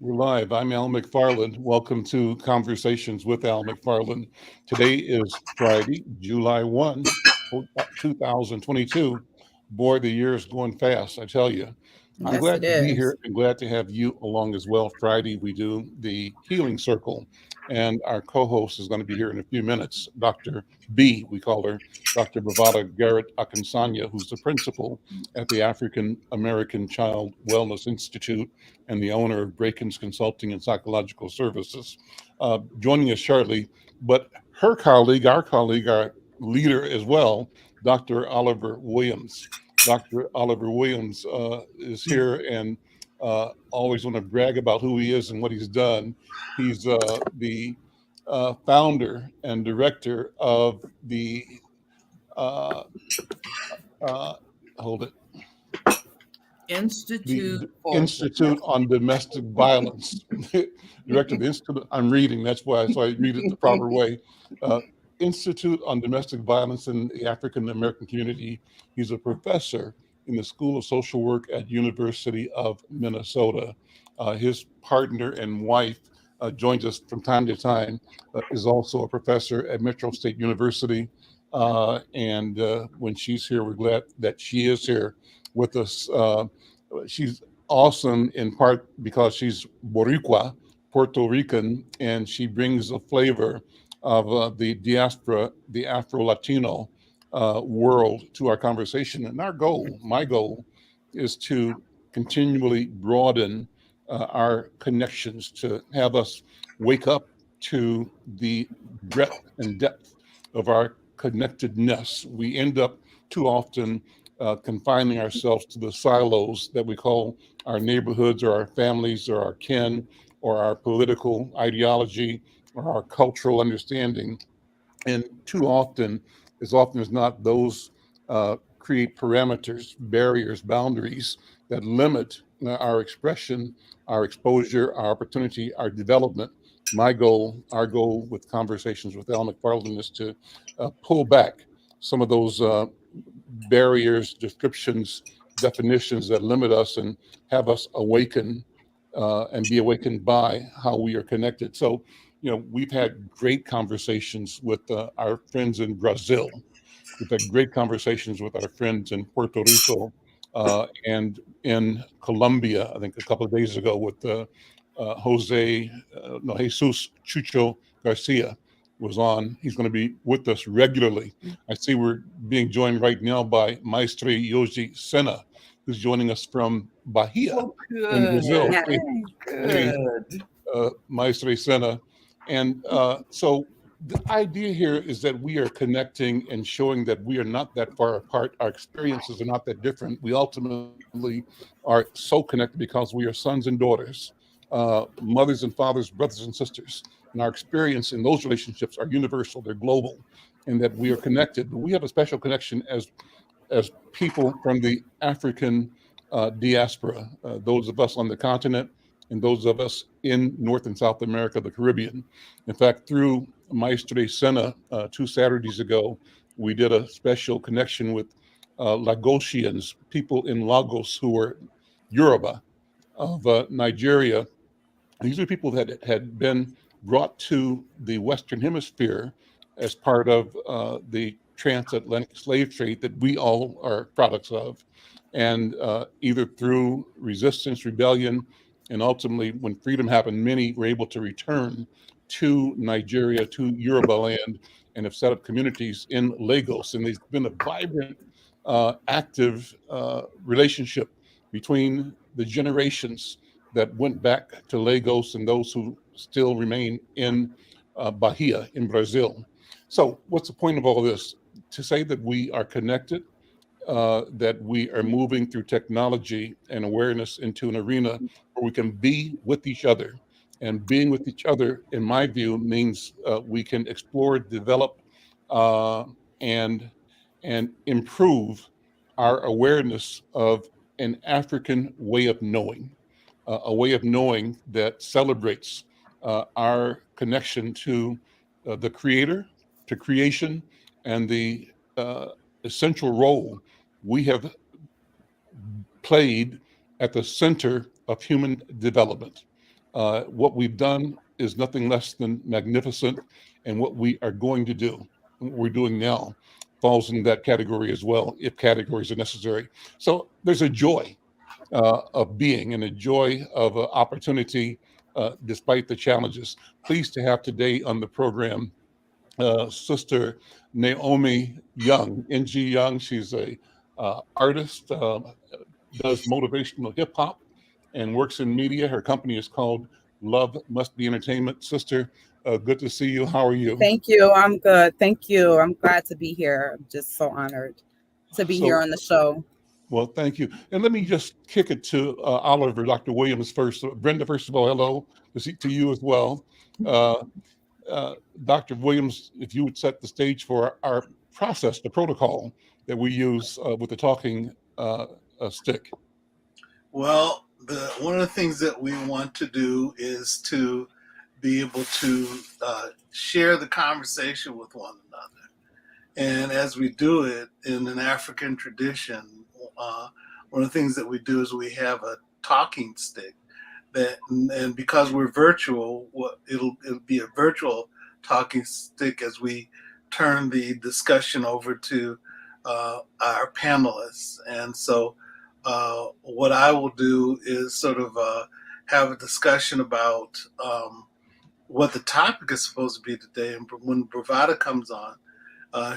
We're live. I'm Al McFarlane. Welcome to Conversations with Al McFarlane. Today is Friday, July 1, 2022. Boy, the year is going fast, I tell you. I'm Yes, glad it to be is. here and glad to have you along as well. Friday, we do the Healing Circle, and our co-host is going to be here in a few minutes. Dr. B, we call her, Dr. Bravada Garrett-Akinsanya, who's the principal at the African American Child Wellness Institute and the owner of Brakens Consulting and Psychological Services, joining us shortly. But her colleague, our leader as well, Dr. Oliver Williams. Dr. Oliver Williams is here and always want to brag about who he is and what he's done. He's the founder and director of the uh, uh, hold it, Institute the for Institute on Domestic Violence. Director of the Institute, I'm reading, that's why, so I read it the proper way. Uh, Institute on Domestic Violence in the African American Community. He's a professor in the School of Social Work at University of Minnesota. His partner and wife joins us from time to time, is also a professor at Metro State University. And when she's here, we're glad that she is here with us. She's awesome in part because she's Boricua, Puerto Rican, and she brings a flavor of the diaspora, the Afro-Latino world to our conversation. And our goal, my goal, is to continually broaden our connections, to have us wake up to the breadth and depth of our connectedness. We end up too often confining ourselves to the silos that we call our neighborhoods or our families or our kin or our political ideology or our cultural understanding. And too often, as often as not, those create parameters, barriers, boundaries that limit our expression, our exposure, our opportunity, our development. My goal, our goal with Conversations with Al McFarlane is to pull back some of those barriers, descriptions, definitions that limit us and have us awaken and be awakened by how we are connected. So, we've had great conversations with our friends in Brazil. We've had great conversations with our friends in Puerto Rico and in Colombia, I think a couple of days ago with Jesus Chucho Garcia was on. He's going to be with us regularly. I see we're being joined right now by Maestre Yoji Sena, who's joining us from Bahia in Brazil. Yeah. Hey, Maestre Sena. And so the idea here is that we are connecting and showing that we are not that far apart. Our experiences are not that different. We ultimately are so connected because we are sons and daughters, mothers and fathers, brothers and sisters. And our experience in those relationships are universal, they're global, and that we are connected. But we have a special connection as people from the African diaspora, those of us on the continent and those of us in North and South America, the Caribbean. In fact, through Maestre Sena, 2 Saturdays ago, we did a special connection with Lagosians, people in Lagos who were Yoruba of Nigeria. These are people that had been brought to the Western Hemisphere as part of the transatlantic slave trade that we all are products of. And either through resistance, rebellion, and ultimately when freedom happened, many were able to return to Nigeria, to Yoruba land, and have set up communities in Lagos. And there's been a vibrant, active relationship between the generations that went back to Lagos and those who still remain in Bahia in Brazil. So, what's the point of all this? To say that we are connected, that we are moving through technology and awareness into an arena where we can be with each other. And being with each other, in my view, means we can explore, develop, uh, and and improve our awareness of an African way of knowing, a way of knowing that celebrates our connection to the Creator, to creation, and the essential role we have played at the center of human development. What we've done is nothing less than magnificent, and what we are going to do, what we're doing now, falls in that category as well, if categories are necessary. So there's a joy of being and a joy of opportunity despite the challenges. Pleased to have today on the program Sister Naomi Young, NG Young. She's a artist, does motivational hip hop, and works in media. Her company is called Love Must Be Entertainment. Sister, good to see you. How are you? Thank you. I'm good. Thank you. I'm glad to be here. I'm just so honored to be here So, on the show. well, thank you. And let me just kick it to Oliver, Dr. Williams first. Brenda, first of all, hello to you as well. Uh, Dr. Williams, if you would set the stage for our process, the protocol that we use with the talking stick. Well, one of the things that we want to do is to be able to share the conversation with one another. And as we do it in an African tradition, one of the things that we do is we have a talking stick that, and because we're virtual, it'll be a virtual talking stick as we turn the discussion over to our panelists. And so what I will do is sort of have a discussion about what the topic is supposed to be today. And when Bravada comes on,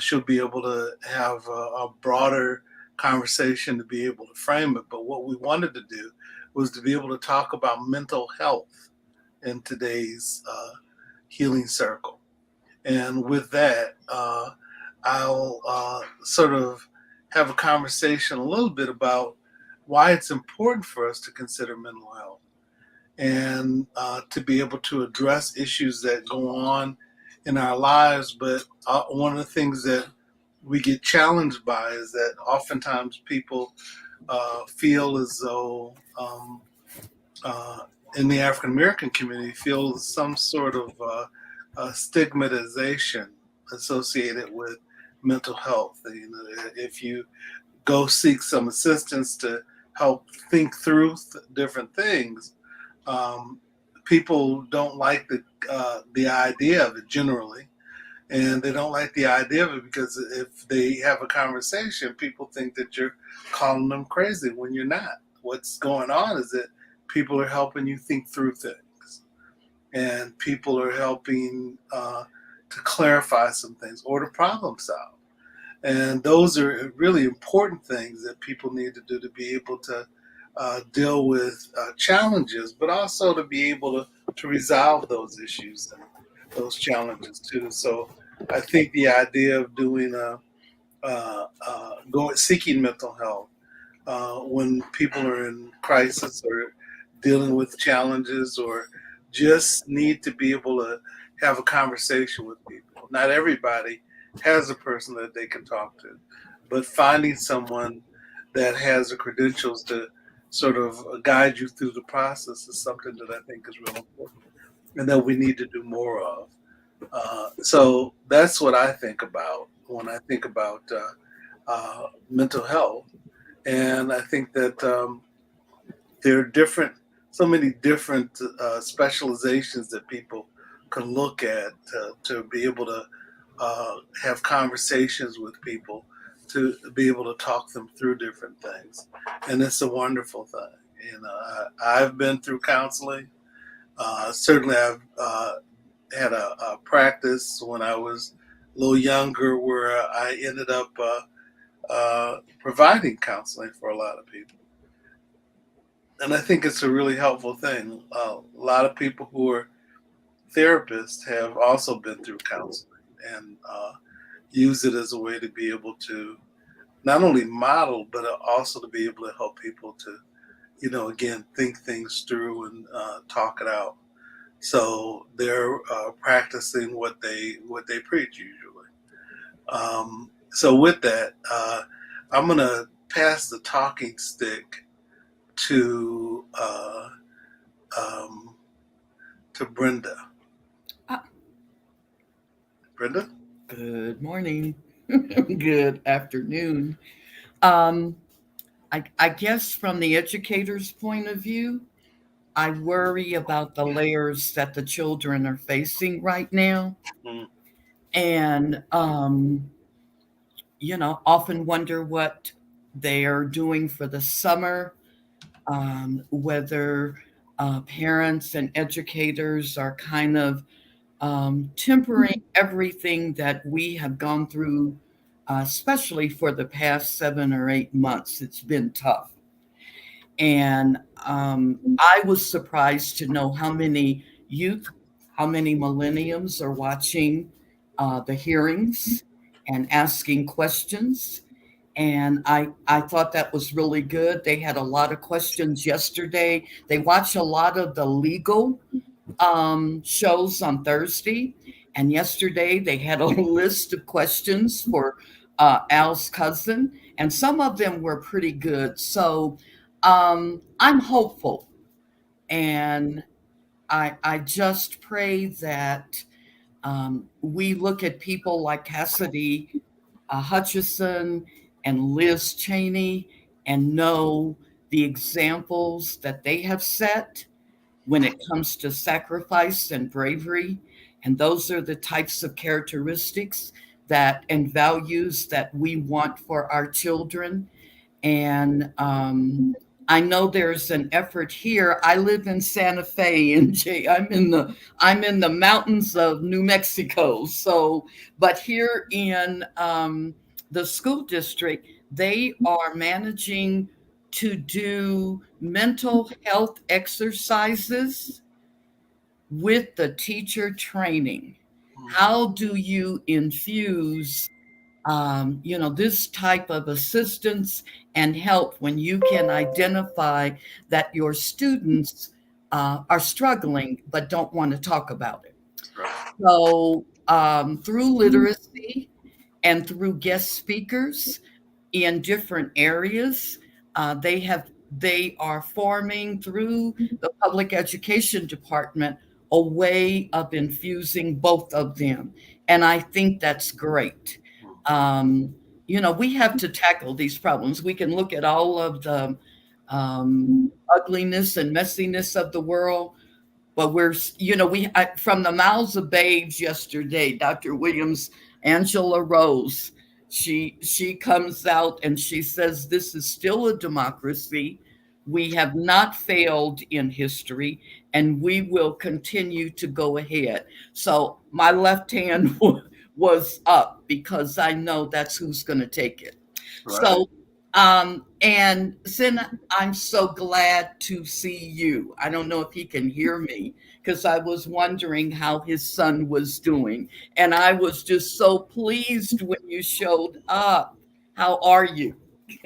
she'll be able to have a broader conversation to be able to frame it. But what we wanted to do was to be able to talk about mental health in today's healing circle. And with that, I'll sort of have a conversation a little bit about why it's important for us to consider mental health and to be able to address issues that go on in our lives. But one of the things that we get challenged by is that oftentimes people feel as though in the African American community feel some sort of stigmatization associated with mental health. You know, if you go seek some assistance to help think through different things, people don't like the idea of it generally. And they don't like the idea of it because if they have a conversation, people think that you're calling them crazy when you're not. What's going on is that people are helping you think through things, and people are helping to clarify some things or to problem solve. And those are really important things that people need to do to be able to deal with challenges, but also to be able to resolve those issues and those challenges too. So I think the idea of doing seeking mental health when people are in crisis or dealing with challenges or just need to be able to have a conversation with people. Not everybody has a person that they can talk to, but finding someone that has the credentials to sort of guide you through the process is something that I think is real important and that we need to do more of. So that's what I think about when I think about mental health. And I think that there are so many different specializations that people can look at to be able to have conversations with people, to be able to talk them through different things. And it's a wonderful thing. You know, I've been through counseling. Certainly, I've had a practice when I was a little younger where I ended up providing counseling for a lot of people. And I think it's a really helpful thing. A lot of people who are therapists have also been through counseling and use it as a way to be able to not only model, but also to be able to help people to, you know, again, think things through and talk it out. So they're practicing what they preach usually. So with that, I'm going to pass the talking stick to Brenda. Brenda? Good morning. Good afternoon. I guess from the educator's point of view, I worry about the layers that the children are facing right now. Mm. And, often wonder what they are doing for the summer, whether parents and educators are kind of tempering everything that we have gone through, especially for the past 7 or 8 months. It's been tough. And I was surprised to know how many youth, how many millenniums are watching the hearings and asking questions. And I thought that was really good. They had a lot of questions yesterday. They watch a lot of the legal shows on Thursday. And yesterday they had a list of questions for Al's cousin, and some of them were pretty good. So I'm hopeful. And I just pray that we look at people like Cassidy Hutchison and Liz Cheney and know the examples that they have set when it comes to sacrifice and bravery. And those are the types of characteristics that and values that we want for our children. And I know there's an effort here. I live in Santa Fe, NJ. I'm in the mountains of New Mexico. So, but here in the school district, they are managing to do mental health exercises with the teacher training. How do you infuse this type of assistance and help when you can identify that your students are struggling but don't want to talk about it? So through literacy and through guest speakers in different areas, they are forming through the public education department a way of infusing both of them, and I think that's great. We have to tackle these problems. We can look at all of the ugliness and messiness of the world, but from the mouths of babes yesterday, Dr. Williams, Angela Rose, she comes out and she says this is still a democracy. We have not failed in history, and we will continue to go ahead. So my left hand was up because I know that's who's going to take it. Right. So and Sin, I'm so glad to see you. I don't know if he can hear me because I was wondering how his son was doing. And I was just so pleased when you showed up. How are you?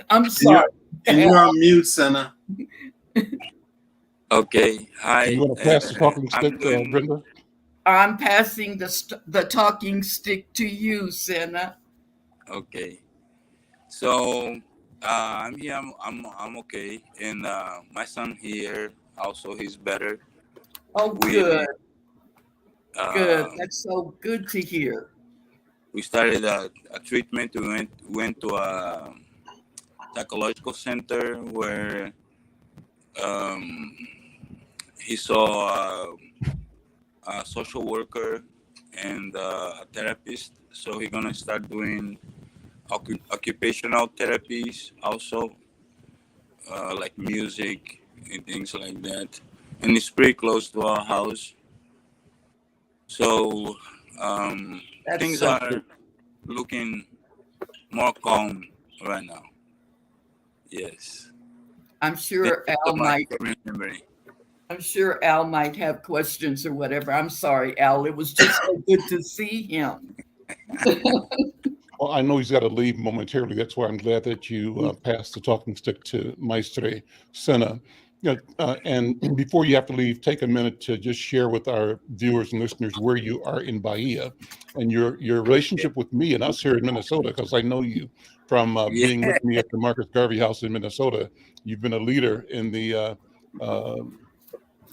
I'm sorry. And you're on mute, Senna. Okay. Hi. You want to pass the talking stick, I'm doing. Brenda? I'm passing the talking stick to you, Senna. Okay. So I'm here. I'm okay, and my son here also he's better. Oh, We good. Good. uh, That's so good to hear. we started a treatment. We went to a psychological center where um, he saw a social worker and a therapist. So he's gonna start doing occupational therapies also, like music and things like that. And it's pretty close to our house. So That's things so are looking more calm right now. Yes. I'm sure Thank you Al so much might. for remembering. I'm sure Al might have questions or whatever. I'm sorry, Al. It was just so good to see him. Well, I know he's got to leave momentarily. That's why I'm glad that you passed the talking stick to Maestre Senna. And before you have to leave, take a minute to just share with our viewers and listeners where you are in Bahia and your relationship with me and us here in Minnesota, because I know you from being with me at the Marcus Garvey House in Minnesota. You've been a leader in the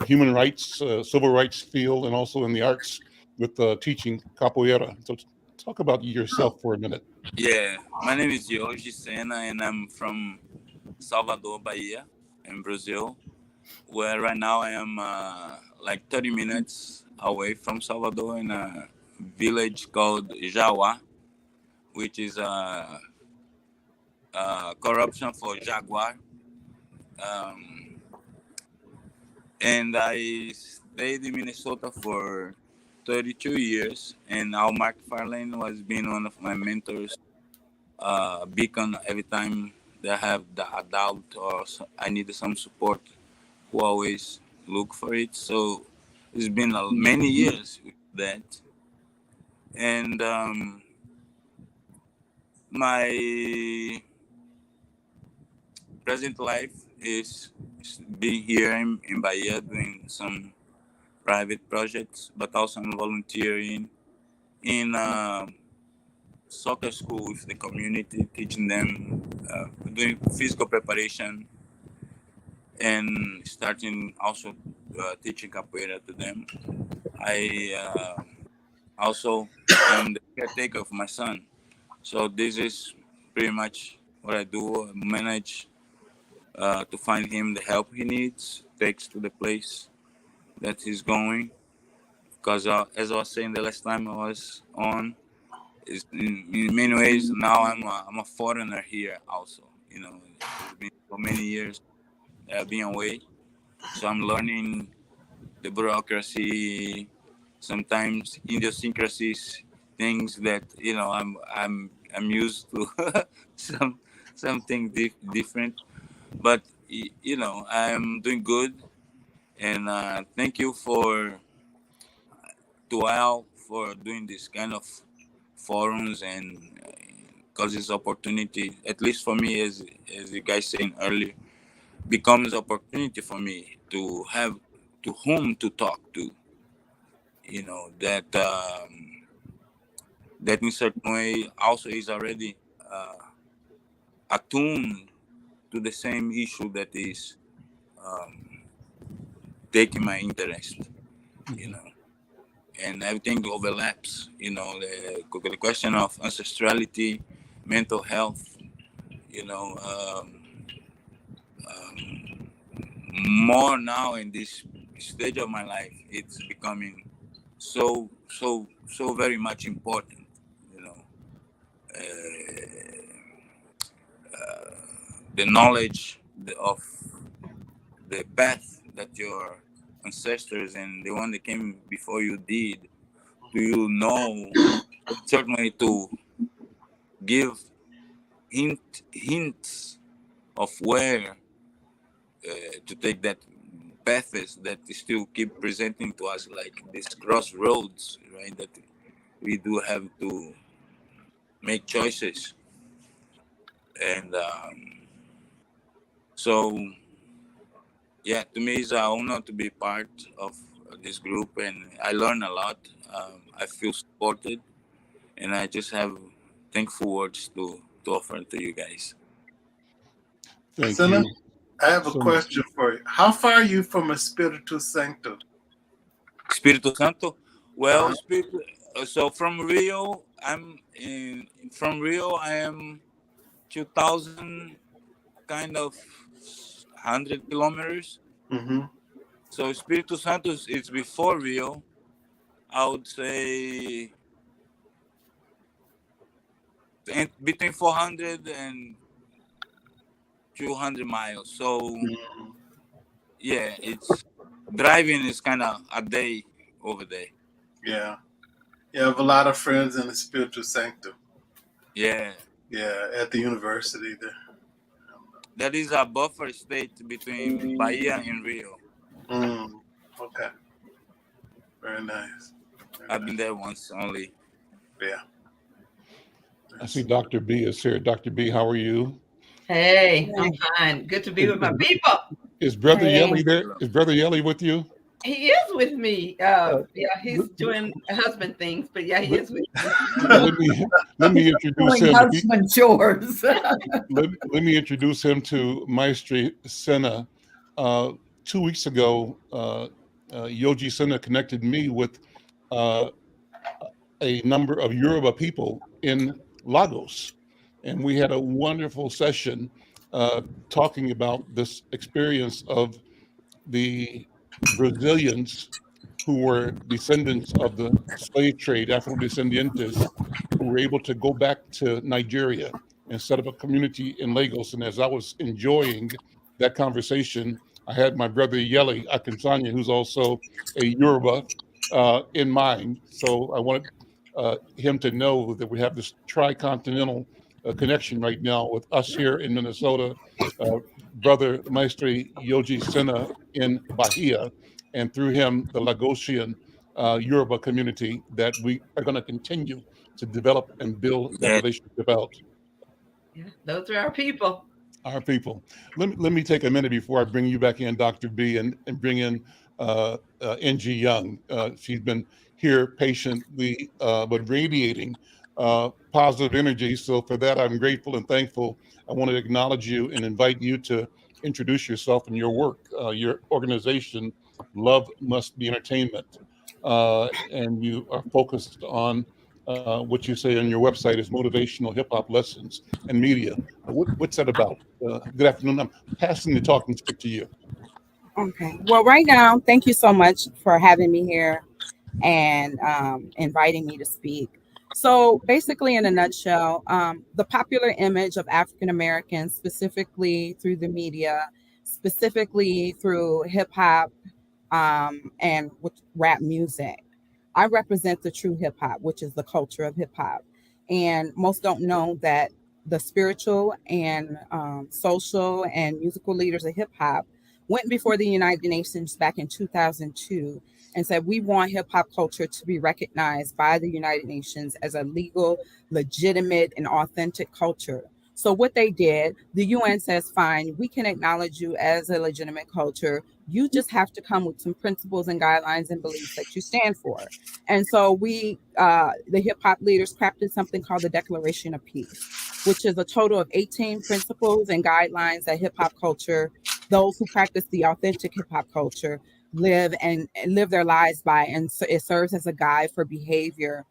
human rights, civil rights field, and also in the arts with teaching capoeira. So talk about yourself for a minute. Yeah. My name is Senna, and I'm from Salvador, Bahia, in Brazil. where right now I am like 30 minutes away from Salvador in a village called Jawa, which is corruption for jaguar. Um, and I stayed in Minnesota for 32 years, and now McFarlane was being one of my mentors, beacon every time that I have the adult or I needed some support, who always look for it. So it's been many years with that. And my present life is being here in Bahia doing some private projects, but also I'm volunteering in soccer school with the community, teaching them, doing physical preparation, and starting also teaching capoeira to them. I also am the caretaker of my son. So this is pretty much what I do. I manage to find him the help he needs, takes to the place that he's going. Because as I was saying the last time I was on, is in many ways now I'm a foreigner here also. You know, it's been so many years that I've been away, so I'm learning the bureaucracy, sometimes idiosyncrasies, things that I'm used to, some something different. But I'm doing good, and thank you to Lyle for doing this kind of forums, and because it's opportunity, at least for me, as you guys saying earlier, becomes opportunity for me to have to whom to talk to. That in certain way also is already attuned to the same issue that is um, taking my interest. You know, and everything overlaps. The question of ancestrality, mental health. You know, more now in this stage of my life, it's becoming so very much important. You know, the knowledge of the path that your ancestors and the one that came before you did. Do you know certainly to give hints of where to take that path is that still keep presenting to us like this crossroads, right? That we do have to make choices, and so yeah, to me it's an honor to be part of this group, and I learn a lot. I feel supported, and I just have thankful words to offer to you guys. Thank Senna, you. I have a So- question for you. How far are you from Espiritu Santo? Espírito Santo. Well, so from Rio, from Rio. I am 2,000 kind of 100 kilometers. Mm-hmm. So Espírito Santo is before Rio. I would say between 400 and 200 miles. So yeah, it's driving is kind of a day over there. Yeah. Yeah, I have a lot of friends in Espiritu Santo. Yeah, Yeah, at the university there. that is a buffer state between Bahia and Rio. Okay. Very nice. Very I've been nice. there once only. Yeah. I see Dr. B is here. Dr. B, how are you? Hey, I'm fine. Good to be with my people. Is Brother Hey. Yelly there? Is Brother Yelly with you? He is with me. Yeah, he's doing husband things, but yeah, he is with me. let me introduce Doing him. husband chores. Let me introduce him to Maestri Senna. 2 weeks ago, Yogi Senna connected me with a number of Yoruba people in Lagos, and we had a wonderful session talking about this experience of the Brazilians who were descendants of the slave trade, Afro-descendientes, who were able to go back to Nigeria and set up a community in Lagos. And as I was enjoying that conversation, I had my brother Garrett-Akinsanya, who's also a Yoruba, in mind. So I wanted him to know that we have this tri-continental connection right now with us here in Minnesota, brother Maestri Yoji Sena in Bahia, and through him, the Lagosian Yoruba community that we are going to continue to develop and build that relationship out. Yeah, those are our people. Our people. Let me take a minute before I bring you back in, Dr. B, and bring in NG Young. She's been here patiently, but radiating positive energy. So for that, I'm grateful and thankful. I want to acknowledge you and invite you to introduce yourself and your work, your organization, Love Must Be Entertainment. And you are focused on what you say on your website is motivational hip hop lessons and media. What's that about? Good afternoon. I'm passing the talking stick to you. Okay. Well, right now, thank you so much for having me here and inviting me to speak. So basically, in a nutshell, the popular image of African Americans, specifically through the media, specifically through hip hop and with rap music, I represent the true hip hop, which is the culture of hip hop. And most don't know that the spiritual and social and musical leaders of hip hop went before the United Nations back in 2002 and said, we want hip hop culture to be recognized by the United Nations as a legal, legitimate, and authentic culture. So what they did, the UN says, fine, we can acknowledge you as a legitimate culture. You just have to come with some principles and guidelines and beliefs that you stand for. And so we, the hip hop leaders, crafted something called the Declaration of Peace, which is a total of 18 principles and guidelines that hip hop culture, those who practice the authentic hip hop culture, live and live their lives by. And so it serves as a guide for behavior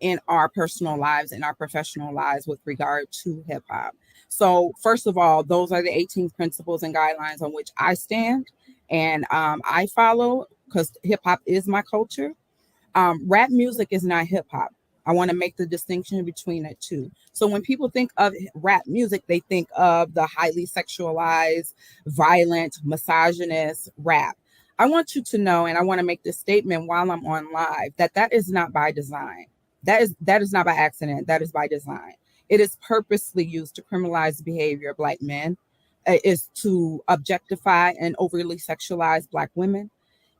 in our personal lives, in our professional lives with regard to hip hop. So first of all, those are the 18 principles and guidelines on which I stand and I follow because hip hop is my culture. Rap music is not hip hop. I want to make the distinction between the two. So when people think of rap music, they think of the highly sexualized, violent, misogynist rap. I want you to know, and I want to make this statement while I'm on live, that is not by design. That is not by accident. That is by design. It is purposely used to criminalize the behavior of Black men. It is to objectify and overly sexualize Black women.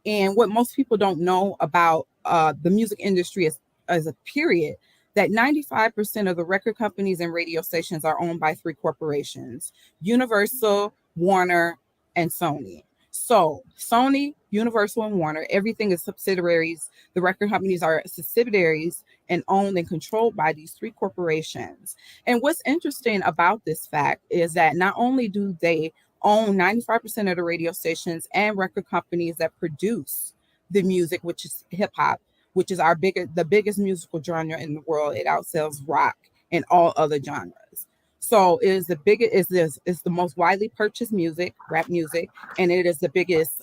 And what most people don't know about the music industry is, as a period, that 95% of the record companies and radio stations are owned by three corporations: Universal, Warner, and Sony. So Sony, Universal, and Warner, everything is subsidiaries. The record companies are subsidiaries and owned and controlled by these three corporations. And what's interesting about this fact is that not only do they own 95% of the radio stations and record companies that produce the music, which is hip hop, which is the biggest musical genre in the world. It outsells rock and all other genres. So it is it's the most widely purchased music, rap music, and it is the biggest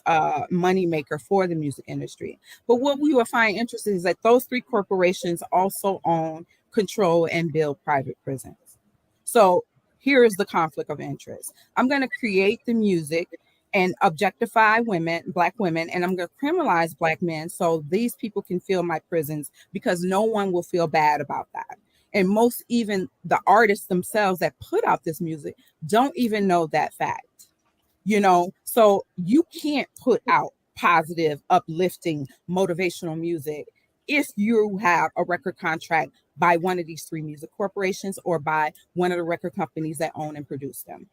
money maker for the music industry. But what we will find interesting is that those three corporations also own, control, and build private prisons. So here is the conflict of interest. I'm going to create the music and objectify women, Black women, and I'm going to criminalize Black men so these people can fill my prisons because no one will feel bad about that. And most, even the artists themselves that put out this music, don't even know that fact. So you can't put out positive, uplifting, motivational music if you have a record contract by one of these three music corporations or by one of the record companies that own and produce them.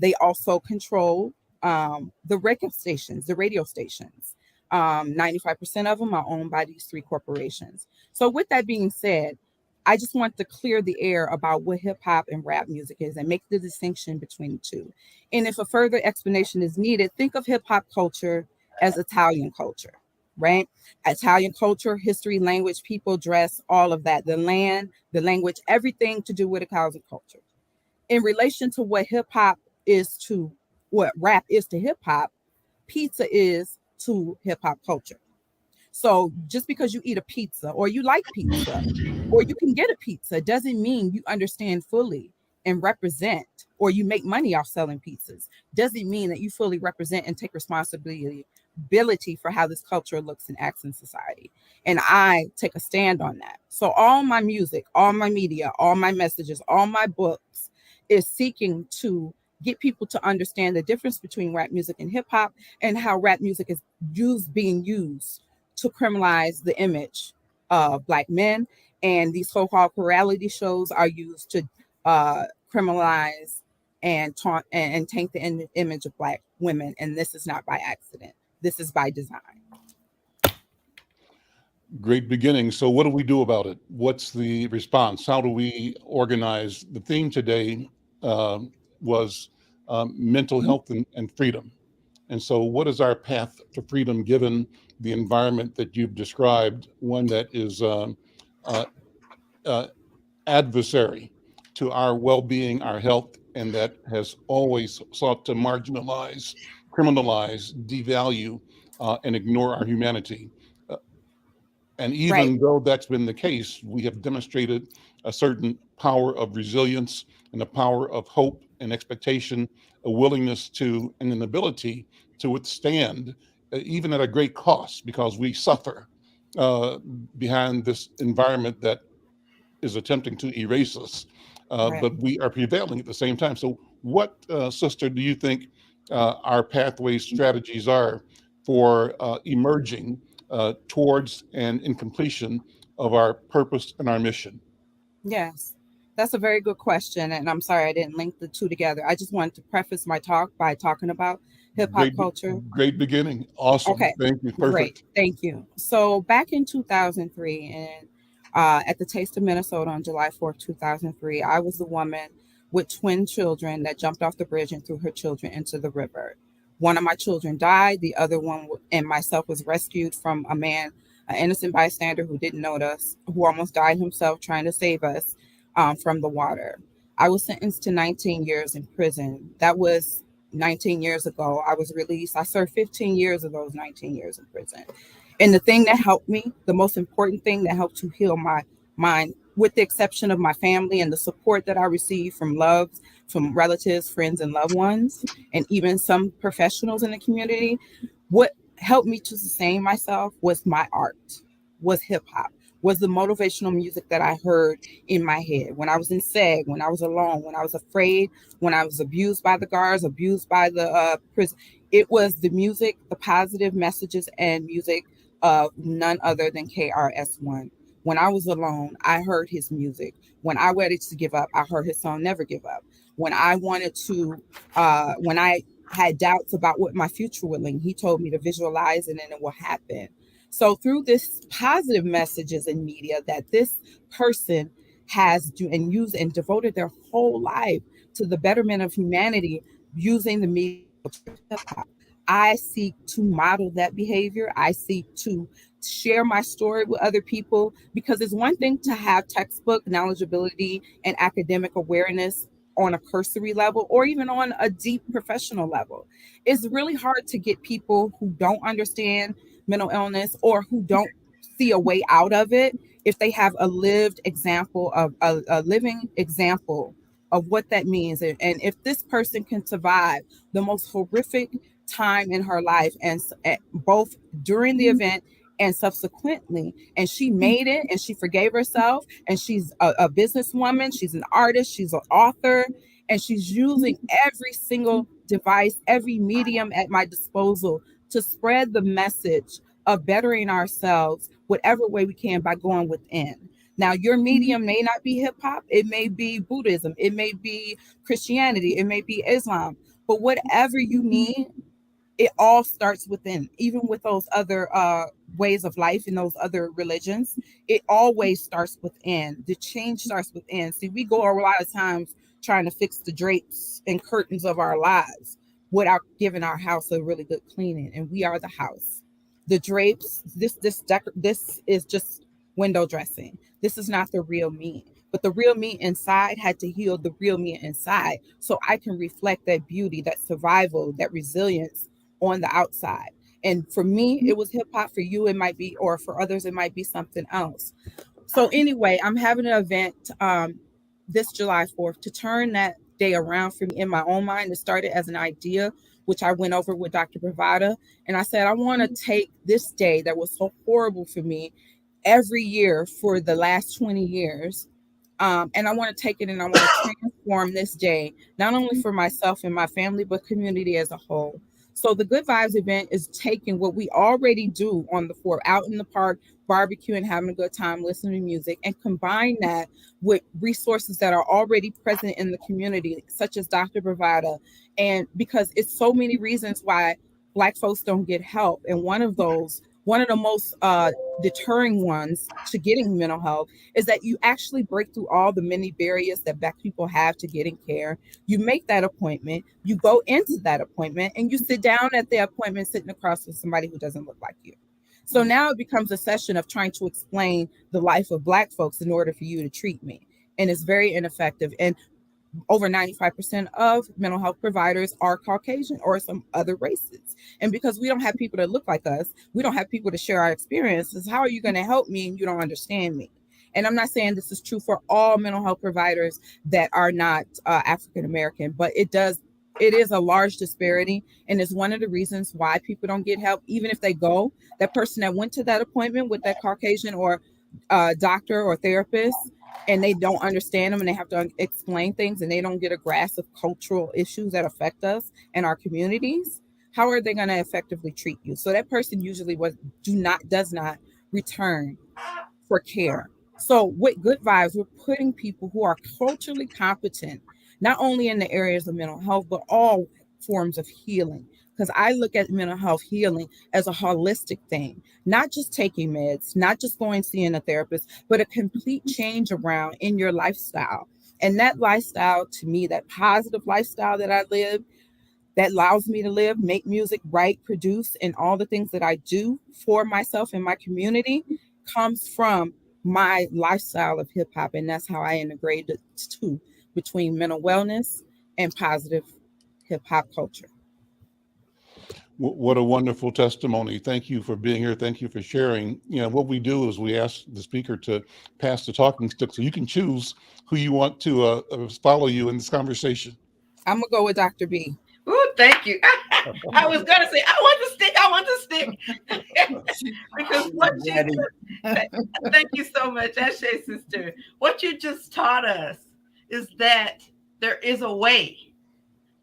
They also control the radio stations. 95% of them are owned by these three corporations. So with that being said, I just want to clear the air about what hip hop and rap music is and make the distinction between the two. And if a further explanation is needed, think of hip hop culture as Italian culture, right? Italian culture, history, language, people, dress, all of that, the land, the language, everything to do with Italian culture. In relation to what hip hop is to what rap is to hip hop, pizza is to hip hop culture. So just because you eat a pizza or you like pizza or you can get a pizza doesn't mean you understand fully and represent, or you make money off selling pizzas. Doesn't mean that you fully represent and take responsibility for how this culture looks and acts in society. And I take a stand on that. So all my music, all my media, all my messages, all my books is seeking to get people to understand the difference between rap music and hip hop, and how rap music is being used to criminalize the image of Black men. And these so-called reality shows are used to criminalize and taunt and taint the image of Black women. And this is not by accident. This is by design. Great beginning. So what do we do about it? What's the response? How do we organize? The theme today was mental health and freedom. And so what is our path to freedom given the environment that you've described, one that is adversary to our well-being, our health, and that has always sought to marginalize, criminalize, devalue, and ignore our humanity. And even Right. though that's been the case, we have demonstrated a certain power of resilience and a power of hope and expectation, a willingness to, and an ability to withstand, even at a great cost, because we suffer behind this environment that is attempting to erase us, Right. but we are prevailing at the same time. So what, sister, do you think our pathway strategies are for emerging towards and in completion of our purpose and our mission? Yes, that's a very good question. And I'm sorry I didn't link the two together. I just wanted to preface my talk by talking about hip hop Great, culture. great beginning. Awesome. Okay, Thank you. great. Perfect. Thank you. So back in 2003, and at the Taste of Minnesota on July 4th, 2003, I was the woman with twin children that jumped off the bridge and threw her children into the river. One of my children died. The other one and myself was rescued from a man, an innocent bystander who didn't notice, who almost died himself trying to save us from the water. I was sentenced to 19 years in prison. That was 19 years ago. I was released. I served 15 years of those 19 years in prison. And the thing that helped me, the most important thing that helped to heal my mind, with the exception of my family and the support that I received from from relatives, friends, and loved ones, and even some professionals in the community, what helped me to sustain myself was my art, was hip hop, was the motivational music that I heard in my head when I was in SEG, when I was alone, when I was afraid, when I was abused by the guards, abused by the prison. It was the music, the positive messages and music of none other than KRS-One. When I was alone, I heard his music. When I wanted to give up, I heard his song Never Give Up. When I wanted to, when I had doubts about what my future would bring, he told me to visualize it and it will happen. So through this positive messages in media that this person has and used and devoted their whole life to the betterment of humanity using the media, I seek to model that behavior. I seek to share my story with other people, because it's one thing to have textbook knowledgeability and academic awareness on a cursory level or even on a deep professional level. It's really hard to get people who don't understand mental illness or who don't see a way out of it if they have a lived example of a living example of what that means. And if this person can survive the most horrific time in her life, and both during the event and subsequently, and she made it and she forgave herself, and she's a businesswoman, she's an artist, she's an author, and she's using every single device, every medium at my disposal to spread the message of bettering ourselves whatever way we can by going within. Now, your medium may not be hip hop, it may be Buddhism, it may be Christianity, it may be Islam, but whatever you need, it all starts within. Even with those other ways of life and those other religions, it always starts within. The change starts within. See, we go a lot of times trying to fix the drapes and curtains of our lives without giving our house a really good cleaning, and we are the house. The drapes, this is just window dressing. This is not the real me. But the real me inside had to heal the real me inside so I can reflect that beauty, that survival, that resilience on the outside. And for me, it was hip hop. For you, it might be, or for others, it might be something else. So anyway, I'm having an event this July 4th to turn that day around for me in my own mind. It started as an idea, which I went over with Dr. Bravada. And I said, I want to take this day that was so horrible for me every year for the last 20 years. And I want to take it and I want to transform this day, not only for myself and my family, but community as a whole. So the Good Vibes event is taking what we already do on the 4th, out in the park, barbecue and having a good time, listening to music, and combine that with resources that are already present in the community, such as Dr. Bravada. And because it's so many reasons why Black folks don't get help. And one of the most deterring ones to getting mental health is that you actually break through all the many barriers that Black people have to getting care. You make that appointment, you go into that appointment, and you sit down at the appointment sitting across from somebody who doesn't look like you. So now it becomes a session of trying to explain the life of Black folks in order for you to treat me. And it's very ineffective. And over 95% of mental health providers are Caucasian or some other races. And because we don't have people that look like us, we don't have people to share our experiences. How are you going to help me and you don't understand me? And I'm not saying this is true for all mental health providers that are not African American, but it is a large disparity. And it's one of the reasons why people don't get help. Even if they go, that person that went to that appointment with that Caucasian or doctor or therapist, and they don't understand them and they have to explain things and they don't get a grasp of cultural issues that affect us and our communities, how are they going to effectively treat you? So that person usually does not return for care. So with Good Vibes, we're putting people who are culturally competent, not only in the areas of mental health, but all forms of healing. Because I look at mental health healing as a holistic thing, not just taking meds, not just going seeing a therapist, but a complete change around in your lifestyle. And that lifestyle, to me, that positive lifestyle that I live, that allows me to live, make music, write, produce, and all the things that I do for myself and my community comes from my lifestyle of hip hop. And that's how I integrate the two between mental wellness and positive hip hop culture. What a wonderful testimony. Thank you for being here. Thank you for sharing. What we do is we ask the speaker to pass the talking stick so you can choose who you want to follow you in this conversation. I'm going to go with Dr. B. Oh, thank you. I was going to say, I want to stick. Because what thank you so much, Ashe sister. What you just taught us is that there is a way.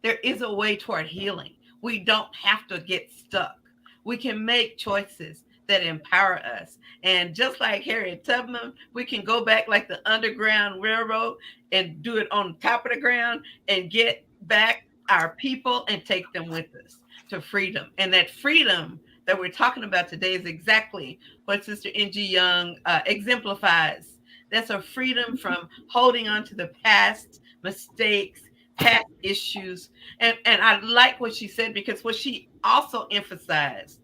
There is a way toward healing. We don't have to get stuck. We can make choices that empower us. And just like Harriet Tubman, we can go back like the Underground Railroad and do it on top of the ground and get back our people and take them with us to freedom. And that freedom that we're talking about today is exactly what Sister N.G. Young exemplifies. That's a freedom from holding on to the past mistakes, past issues. And I like what she said, because what she also emphasized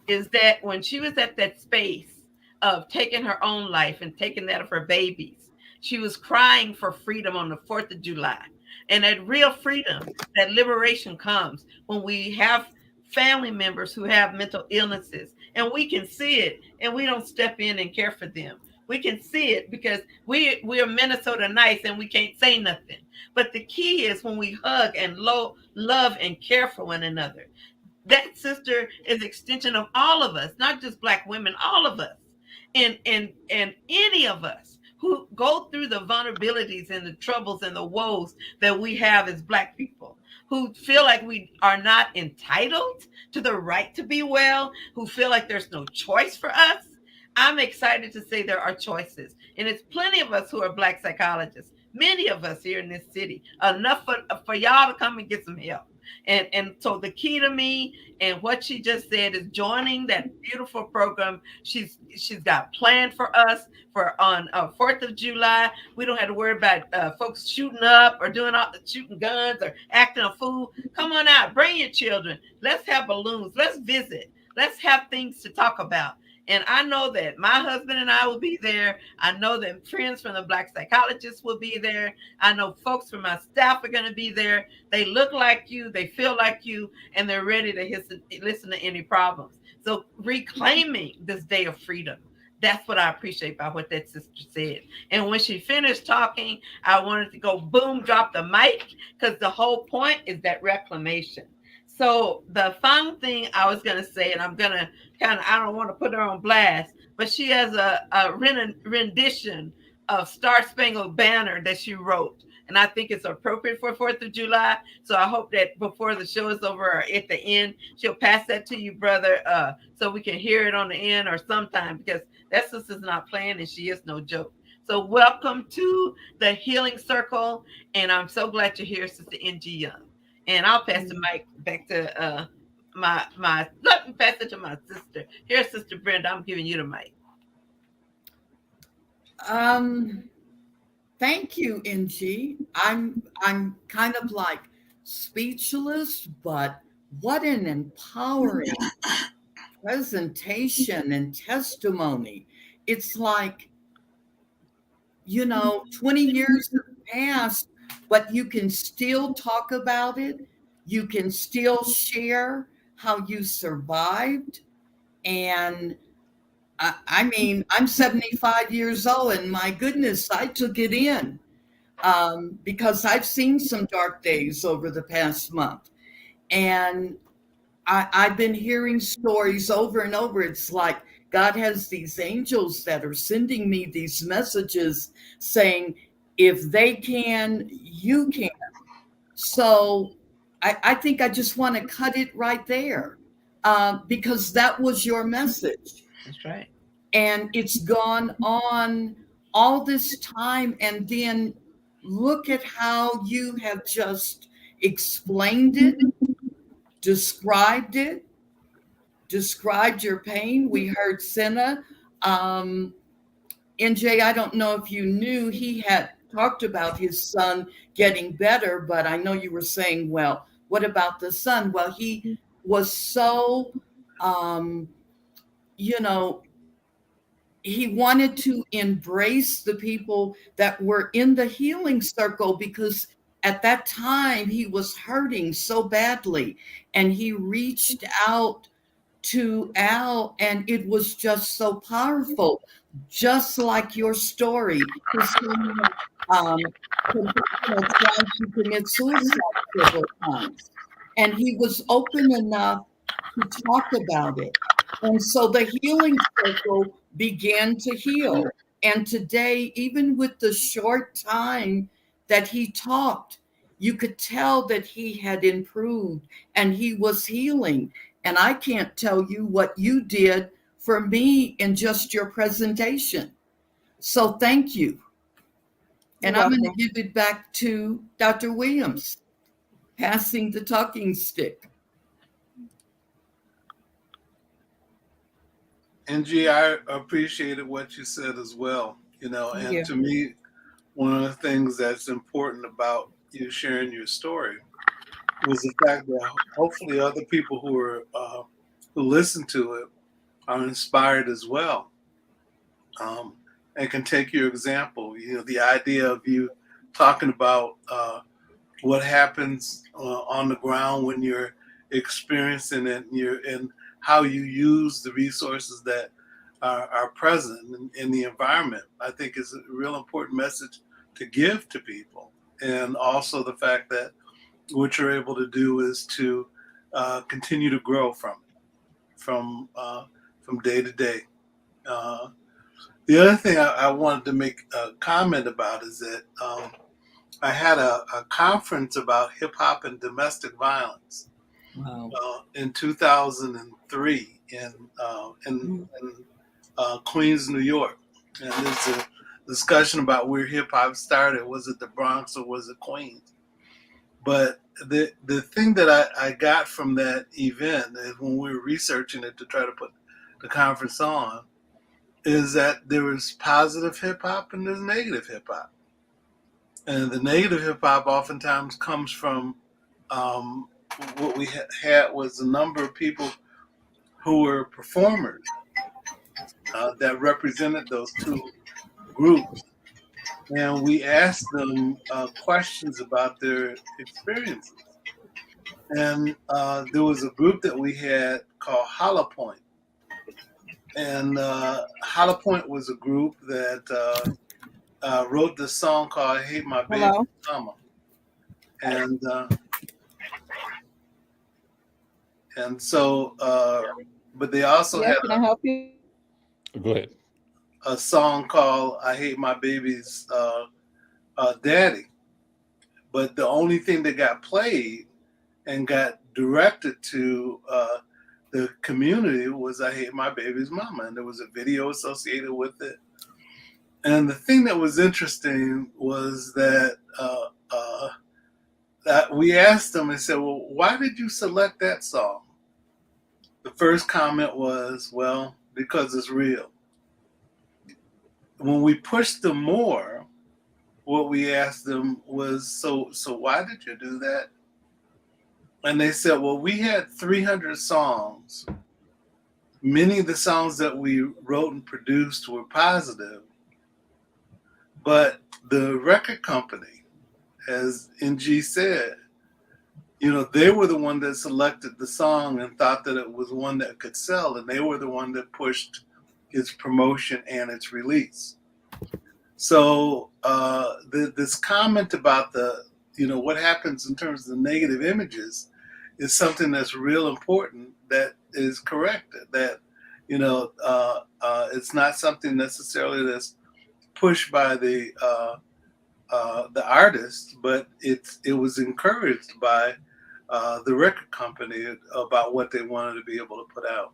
is that when she was at that space of taking her own life and taking that of her babies, she was crying for freedom on the 4th of July. And that real freedom, that liberation comes when we have family members who have mental illnesses and we can see it and we don't step in and care for them. We can see it because we are Minnesota nice and we can't say nothing. But the key is when we hug and love and care for one another. That sister is an extension of all of us, not just Black women, all of us. And any of us who go through the vulnerabilities and the troubles and the woes that we have as Black people, who feel like we are not entitled to the right to be well, who feel like there's no choice for us. I'm excited to say there are choices. And it's plenty of us who are Black psychologists, many of us here in this city, enough for y'all to come and get some help. And so the key to me and what she just said is joining that beautiful program she's got planned for us for on 4th of July. We don't have to worry about folks shooting up or shooting guns or acting a fool. Come on out, bring your children. Let's have balloons. Let's visit. Let's have things to talk about. And I know that my husband and I will be there. I know that friends from the Black Psychologists will be there. I know folks from my staff are going to be there. They look like you, they feel like you, and they're ready to listen to any problems. So reclaiming this day of freedom. That's what I appreciate about what that sister said. And when she finished talking, I wanted to go boom, drop the mic, because the whole point is that reclamation. So the final thing I was going to say, and I'm going to I don't want to put her on blast, but she has a rendition of Star Spangled Banner that she wrote. And I think it's appropriate for 4th of July. So I hope that before the show is over or at the end, she'll pass that to you, brother, so we can hear it on the end or sometime, because that sister's not playing and she is no joke. So welcome to the Healing Circle. And I'm so glad you're here, Sister N.G. Young. And I'll pass the mic back to let me pass it to my sister. Here's Sister Brenda. I'm giving you the mic. Thank you, NG. I'm kind of like speechless, but what an empowering presentation and testimony. It's like, 20 years have passed, but you can still talk about it. You can still share how you survived. And I mean, I'm 75 years old, and my goodness, I took it in because I've seen some dark days over the past month. And I've been hearing stories over and over. It's like God has these angels that are sending me these messages saying, if they can, you can. So I think I just want to cut it right there because that was your message. That's right. And it's gone on all this time. And then look at how you have just explained it, described your pain. We heard Senna. NJ, I don't know if you knew, he had talked about his son getting better, but I know you were saying, well, what about the son? Well, he was so, he wanted to embrace the people that were in the healing circle, because at that time he was hurting so badly, and he reached out to Al, and it was just so powerful, just like your story. Trying to commit suicide several times, and he was open enough to talk about it. And so the healing circle began to heal. And today, even with the short time that he talked, you could tell that he had improved and he was healing. And I can't tell you what you did for me in just your presentation. So thank you. And I'm going to give it back to Dr. Williams, passing the talking stick. NG, I appreciated what you said as well, and to me, one of the things that's important about you sharing your story was the fact that hopefully other people who listen to it are inspired as well, and can take your example. The idea of you talking about what happens on the ground when you're experiencing it, and how you use the resources that are present in the environment, I think is a real important message to give to people. And also the fact that what you're able to do is to continue to grow from day to day. The other thing I wanted to make a comment about is that I had a conference about hip hop and domestic violence. Wow. In 2003 in Queens, New York. And there's a discussion about where hip hop started. Was it the Bronx or was it Queens? But the thing that I got from that event, when we were researching it to try to put the conference on, is that there was positive hip hop and there's negative hip hop. And the negative hip hop oftentimes comes from what we had was a number of people who were performers that represented those two groups, and we asked them questions about their experiences. And there was a group that we had called Hollow Point. And Hollow Point was a group that wrote this song called I Hate My Baby Hello? Mama. And so, but they also Yeah, had can I help you? Go ahead. a song called I Hate My Baby's Daddy. But the only thing that got played and got directed to the community was I Hate My Baby's Mama. And there was a video associated with it. And the thing that was interesting was that that we asked them and said, well, why did you select that song? The first comment was, well, because it's real. When we pushed them more, what we asked them was, so why did you do that? And they said, well, we had 300 songs. Many of the songs that we wrote and produced were positive, but the record company, as NG said, they were the one that selected the song and thought that it was one that could sell, and they were the one that pushed its promotion and its release. So this comment about what happens in terms of the negative images is something that's real important, that is corrected, that it's not something necessarily that's pushed by the artist, but it was encouraged by the record company about what they wanted to be able to put out.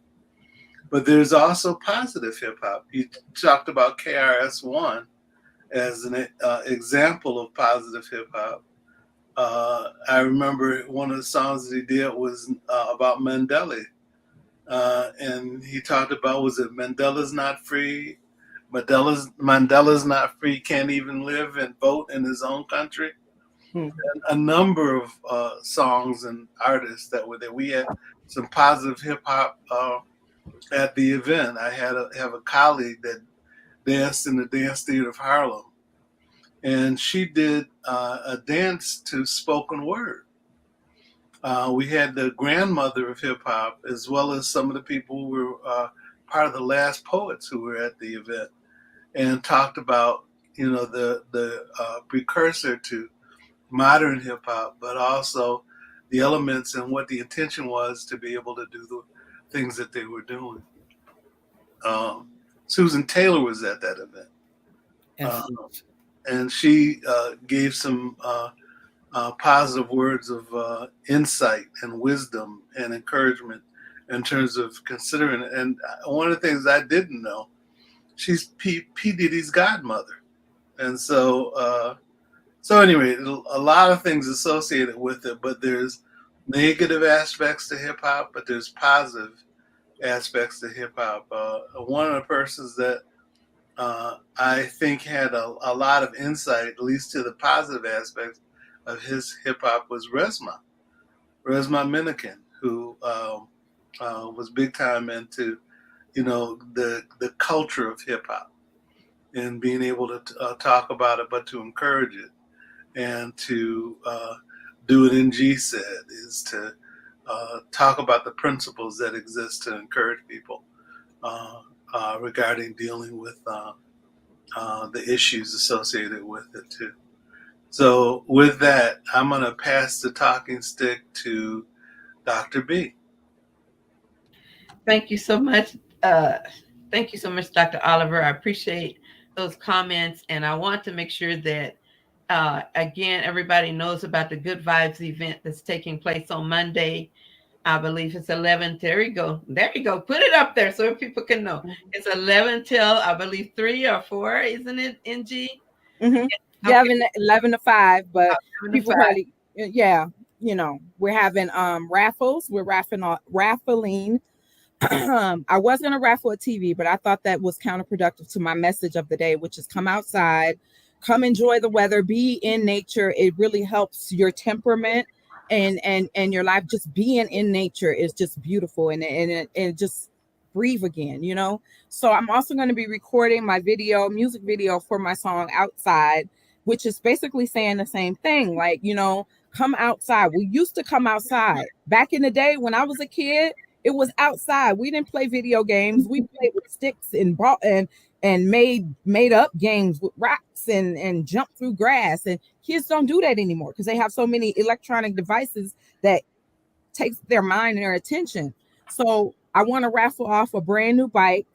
But there's also positive hip hop. You talked about KRS-One as an example of positive hip hop. I remember one of the songs that he did was about Mandela. And he talked about, was it Mandela's not free? Mandela's not free, can't even live and vote in his own country. And a number of songs and artists that we had some positive hip hop at the event. I have a colleague that danced in the Dance Theater of Harlem, and she did a dance to spoken word. We had the grandmother of hip hop, as well as some of the people who were part of the last poets who were at the event, and talked about the precursor to modern hip hop, but also the elements and what the intention was to be able to do the things that they were doing. Susan Taylor was at that event, and she gave some positive words of insight and wisdom and encouragement in terms of considering it. And one of the things I didn't know, she's P. Diddy's godmother. And so anyway, a lot of things associated with it, but there's negative aspects to hip hop, but there's positive aspects to hip hop. One of the persons that I think had a lot of insight, at least to the positive aspects of his hip hop, was Resma Minikin, who was big time into the culture of hip hop and being able to talk about it, but to encourage it and to do what NG said, is to talk about the principles that exist to encourage people regarding dealing with the issues associated with it too. So with that, I'm going to pass the talking stick to Dr. B. Thank you so much. Thank you so much, Dr. Oliver. I appreciate those comments. And I want to make sure that, again, everybody knows about the Good Vibes event that's taking place on Monday. I believe it's 11. There you go. There you go. Put it up there so people can know. It's 11 till, I believe, 3 or 4, isn't it, NG? Mm-hmm. Yeah, 11 to 5, but people probably, we're having raffles. We're raffling. I was going to raffle a TV, but I thought that was counterproductive to my message of the day, which is come outside, come enjoy the weather, be in nature. It really helps your temperament and your life. Just being in nature is just beautiful, and it just breathe again, you know? So I'm also going to be recording my music video for my song Outside, which is basically saying the same thing. Like, you know, come outside. We used to come outside. Back in the day when I was a kid, it was outside. We didn't play video games. We played with sticks and ball and made up games with rocks and jump through grass. And kids don't do that anymore because they have so many electronic devices that takes their mind and their attention. So I want to raffle off a brand new bike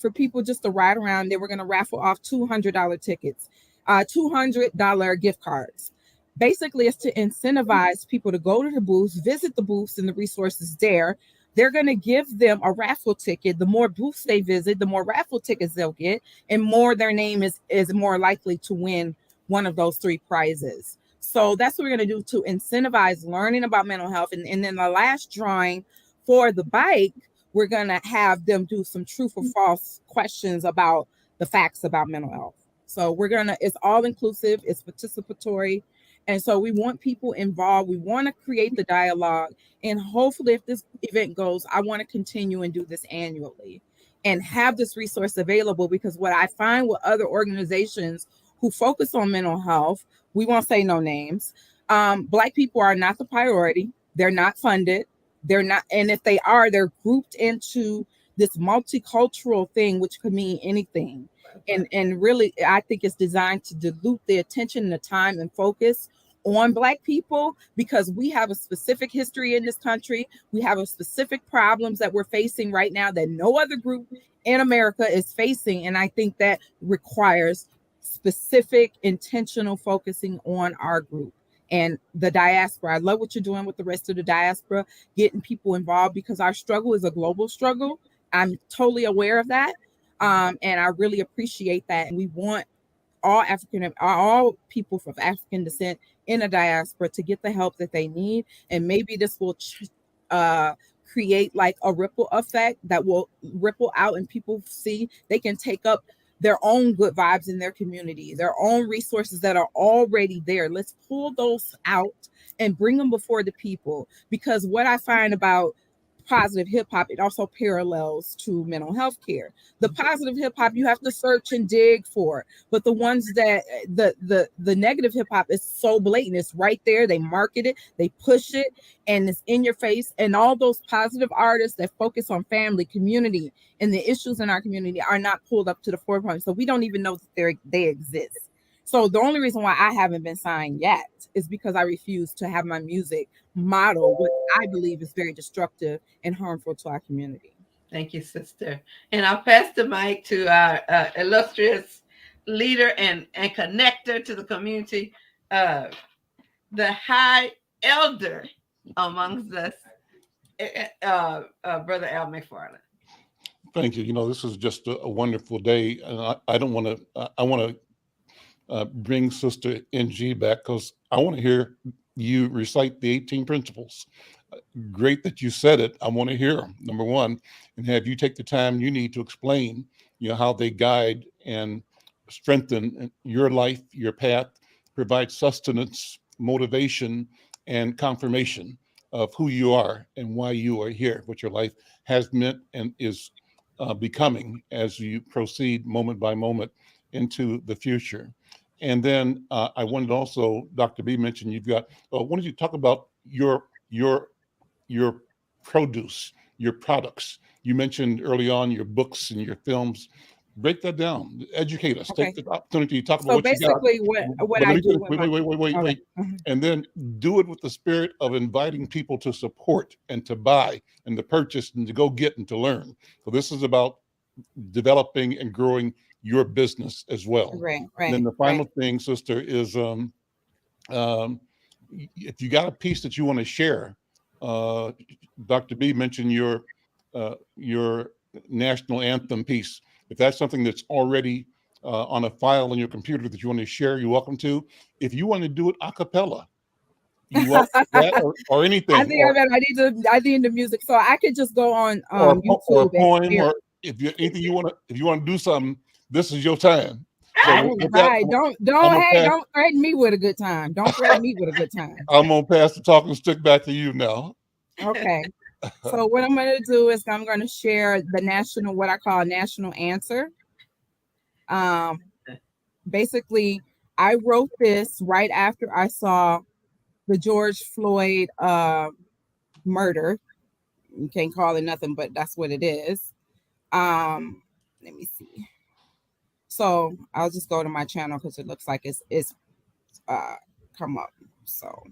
for people just to ride around. Then we're going to raffle off $200 tickets, $200 gift cards. Basically, it's to incentivize people to go to the booths, visit the booths and the resources there. They're going to give them a raffle ticket. The more booths they visit, the more raffle tickets they'll get, and more their name is more likely to win one of those 3 prizes. So that's what we're going to do to incentivize learning about mental health. And then the last drawing for the bike, we're going to have them do some true or false questions about the facts about mental health. So it's all inclusive, it's participatory. And so we want people involved. We want to create the dialogue. And hopefully if this event goes, I want to continue and do this annually and have this resource available, because what I find with other organizations who focus on mental health, we won't say no names. Black people are not the priority. They're not funded. They're not. And if they are, they're grouped into this multicultural thing, which could mean anything. And really, I think it's designed to dilute the attention, the time and focus on Black people, because we have a specific history in this country. We have a specific problems that we're facing right now that no other group in America is facing. And I think that requires specific, intentional focusing on our group and the diaspora. I love what you're doing with the rest of the diaspora, getting people involved, because our struggle is a global struggle. I'm totally aware of that. And I really appreciate that. And we want all people of African descent in a diaspora to get the help that they need. And maybe this will create like a ripple effect that will ripple out, and people see they can take up their own good vibes in their community, their own resources that are already there. Let's pull those out and bring them before the people. Because what I find about positive hip hop, it also parallels to mental health care. The positive hip hop, you have to search and dig for, but the ones that the negative hip hop is so blatant. It's right there. They market it, they push it, and it's in your face. And all those positive artists that focus on family, community, and the issues in our community are not pulled up to the forefront. So we don't even know that they exist. So the only reason why I haven't been signed yet is because I refuse to have my music model what I believe is very destructive and harmful to our community. Thank you, sister. And I'll pass the mic to our illustrious leader and connector to the community, the high elder amongst us, Brother Al McFarlane. Thank you. You know, this is just a wonderful day. And I don't want to, I want to bring Sister NG back, because I want to hear you recite the 18 principles. Great that you said it. I want to hear them, number one, and have you take the time you need to explain, you know, how they guide and strengthen your life, your path, provide sustenance, motivation, and confirmation of who you are and why you are here, what your life has meant and is becoming as you proceed moment by moment into the future. And then I wanted also, Dr. B mentioned you've got, why don't you talk about your produce, your products. You mentioned early on your books and your films. Break that down. Educate us. Okay. Take the opportunity to talk So about what you got. basically what I do. Wait. And then do it with the spirit of inviting people to support and to buy and to purchase and to go get and to learn. So this is about developing and growing your business as well. Right. And then the final thing, sister, is if you got a piece that you want to share, Dr. B mentioned your national anthem piece. If that's something that's already on a file on your computer that you want to share, you're welcome to. If you want to do it a cappella, you want that or anything. I think I need the music, so I could just go on YouTube or a poem, or if you want to do something, this is your time. So don't threaten me with a good time. Don't threaten me with a good time. I'm gonna pass the talking stick back to you now. Okay. So what I'm going to do is I'm going to share the national, what I call a national answer. Basically, I wrote this right after I saw the George Floyd murder. You can't call it nothing, but that's what it is. Let me see. So I'll just go to my channel because it looks like it's come up. So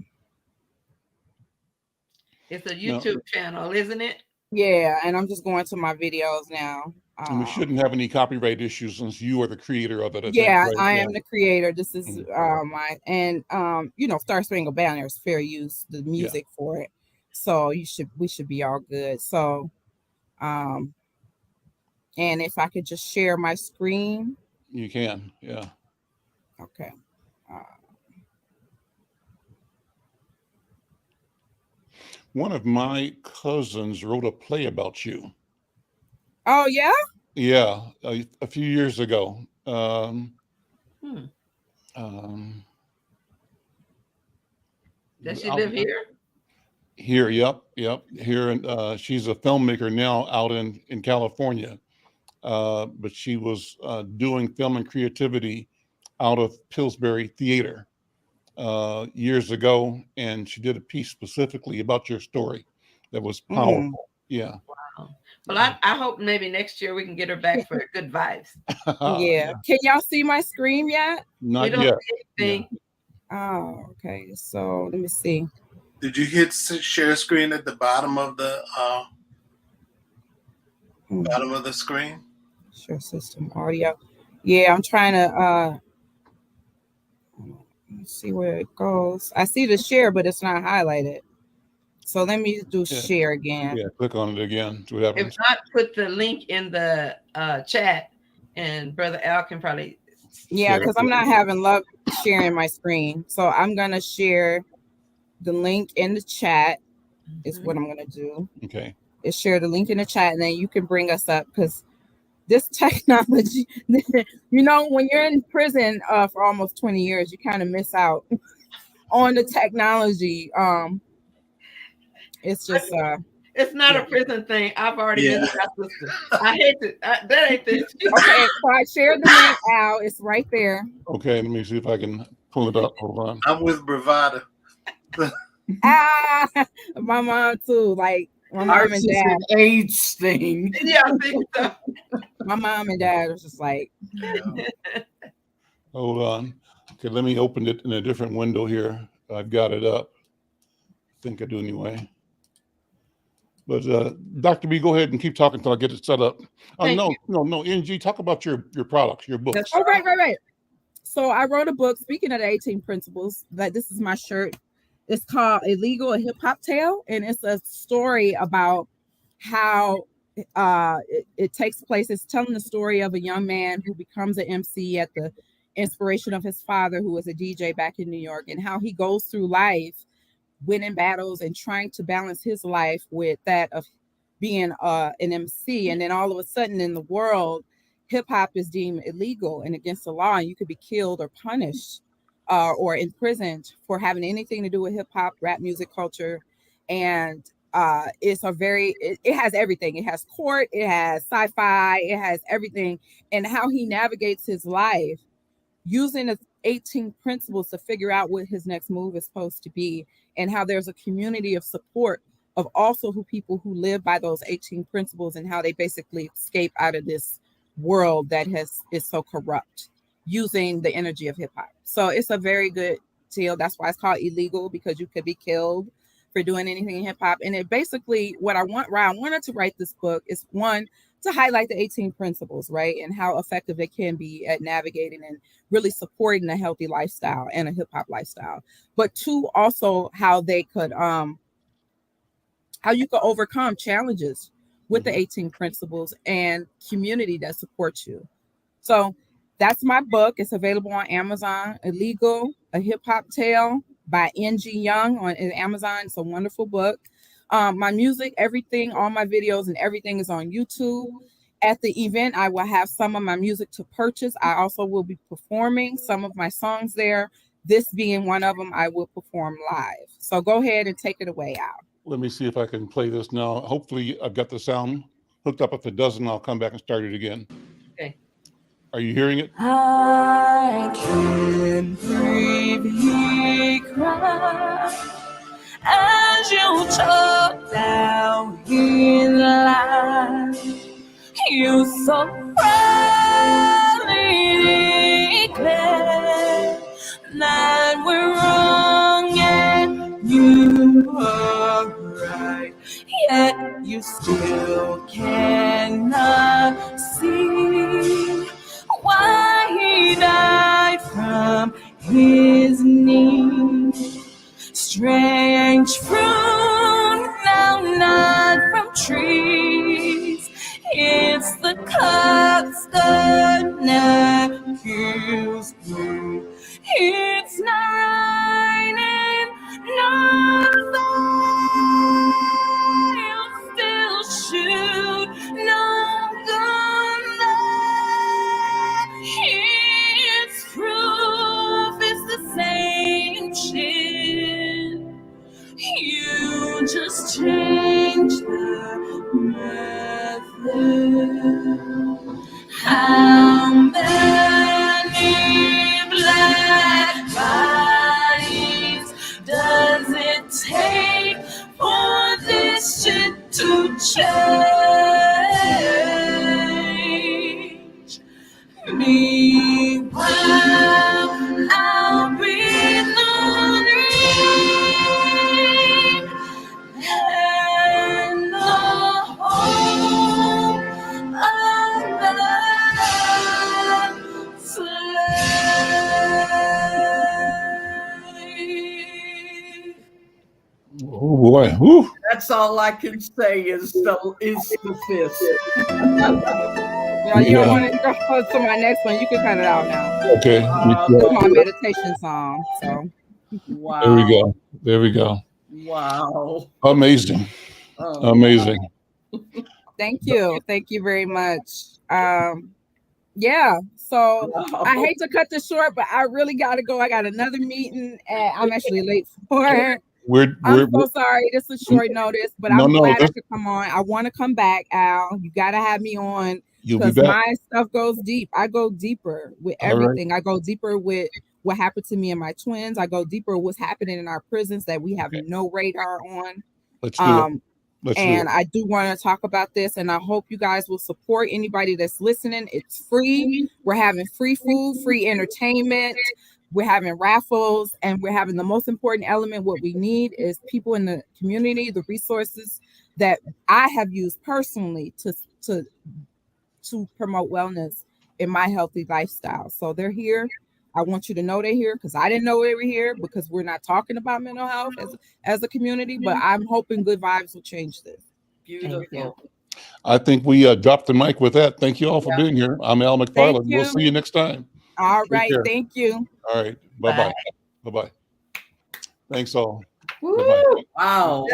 it's a YouTube channel, isn't it? yeah, and I'm just going to my videos now. And we shouldn't have any copyright issues since you are the creator of it. I am the creator. This is my, and Star Spangled Banner is fair use, the music for it. So we should be all good. So and if I could just share my screen. You can, yeah. Okay. One of my cousins wrote a play about you. Oh, yeah? Yeah, a few years ago. Does she live here? Here, yep. Here, and she's a filmmaker now out in California. But she was doing film and creativity out of Pillsbury Theater years ago, and she did a piece specifically about your story that was powerful. Yeah. Wow. Well, I hope maybe next year we can get her back for good vibes. Yeah. Can y'all see my screen yet? Not yet. Yeah. Oh, okay. So let me see. Did you hit share screen at the bottom of the screen? Share system audio. Yeah, I'm trying to let's see where it goes. I see the share, but it's not highlighted. So let me do share again. Yeah, click on it again. See what happens. If not, put the link in the chat, and Brother Al can probably. Yeah, because I'm not having luck sharing my screen. So I'm gonna share the link in the chat. Is what I'm gonna do. Okay. Is share the link in the chat, and then you can bring us up because this technology, when you're in prison for almost 20 years, you kind of miss out on the technology. It's just it's not a prison thing. I've already been to that system. I hate it. That ain't this. Okay, so I shared the link out. It's right there. Okay, let me see if I can pull it up. Hold on. I'm with Bravada. My mom too. Like my mom and dad. An age thing. Yeah, I think so. My mom and dad was just like. Hold on. Okay, let me open it in a different window here. I've got it up. I think I do anyway. But Dr. B, go ahead and keep talking until I get it set up. No, NG, talk about your products, your books. Oh, right. So I wrote a book, speaking of the 18 principles, this is my shirt. It's called Illegal, a Hip Hop Tale. And it's a story about how it takes place. It's telling the story of a young man who becomes an MC at the inspiration of his father, who was a DJ back in New York, and how he goes through life winning battles and trying to balance his life with that of being an MC. And then all of a sudden in the world, hip hop is deemed illegal and against the law, and you could be killed or punished or imprisoned for having anything to do with hip hop, rap music culture. And it has everything. It has court, it has sci-fi, it has everything. And how he navigates his life using the 18 principles to figure out what his next move is supposed to be, and how there's a community of support of also people who live by those 18 principles, and how they basically escape out of this world that is so corrupt using the energy of hip hop. So it's a very good deal. That's why it's called illegal, because you could be killed for doing anything in hip hop. And it basically, why I wanted to write this book is, one, to highlight the 18 principles, right? And how effective it can be at navigating and really supporting a healthy lifestyle and a hip hop lifestyle. But two, also how they could, how you could overcome challenges with the 18 principles and community that supports you. So that's my book. It's available on Amazon. Illegal, a Hip Hop Tale by N.G. Young on Amazon. It's a wonderful book. My music, everything, all my videos and everything is on YouTube. At the event, I will have some of my music to purchase. I also will be performing some of my songs there. This being one of them, I will perform live. So go ahead and take it away, Al. Let me see if I can play this now. Hopefully I've got the sound hooked up. If it doesn't, I'll come back and start it again. Okay. Are you hearing it? I can breathe, he cried, as you talk down in line. You so proudly declare that we're wrong and you are right, yet you still cannot see why he died from his knees. Strange fruit, now not from trees. It's the cups that never kills me. It's not raining, no fire, still shoot, no gun there. It's proof, it's the same shit. You just changed the method. How many black bodies does it take for this shit to change? Meanwhile, I'll be lonely and the home of the slave. Oh boy. Whew. That's all I can say is the fist. Well, you don't want to go to my next one. You can cut it out now. Okay. It's my meditation song. So Wow. There we go. There we go. Wow. Amazing. Oh, Amazing. thank you. Thank you very much. Yeah. So wow. I hate to cut this short, but I really got to go. I got another meeting and I'm actually late for it. I'm so sorry. This is short notice, but I'm glad I could come on. I want to come back, Al. You got to have me on because my stuff goes deep. I go deeper with everything. Right. I go deeper with what happened to me and my twins. I go deeper with what's happening in our prisons that we have no radar on. Let's do it. And I do want to talk about this, and I hope you guys will support anybody that's listening. It's free. We're having free food, free entertainment. We're having raffles, and we're having the most important element. What we need is people in the community, the resources that I have used personally to promote wellness in my healthy lifestyle. So they're here. I want you to know they're here because I didn't know they were here because we're not talking about mental health as a community, but I'm hoping good vibes will change this. Beautiful. I think we dropped the mic with that. Thank you all for being here. I'm Al McFarlane. We'll see you next time. All right. Thank you. All right. Bye-bye. Bye-bye. Thanks all. Bye-bye. Wow.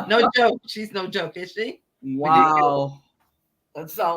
No joke. She's no joke, is she? Wow. That's all.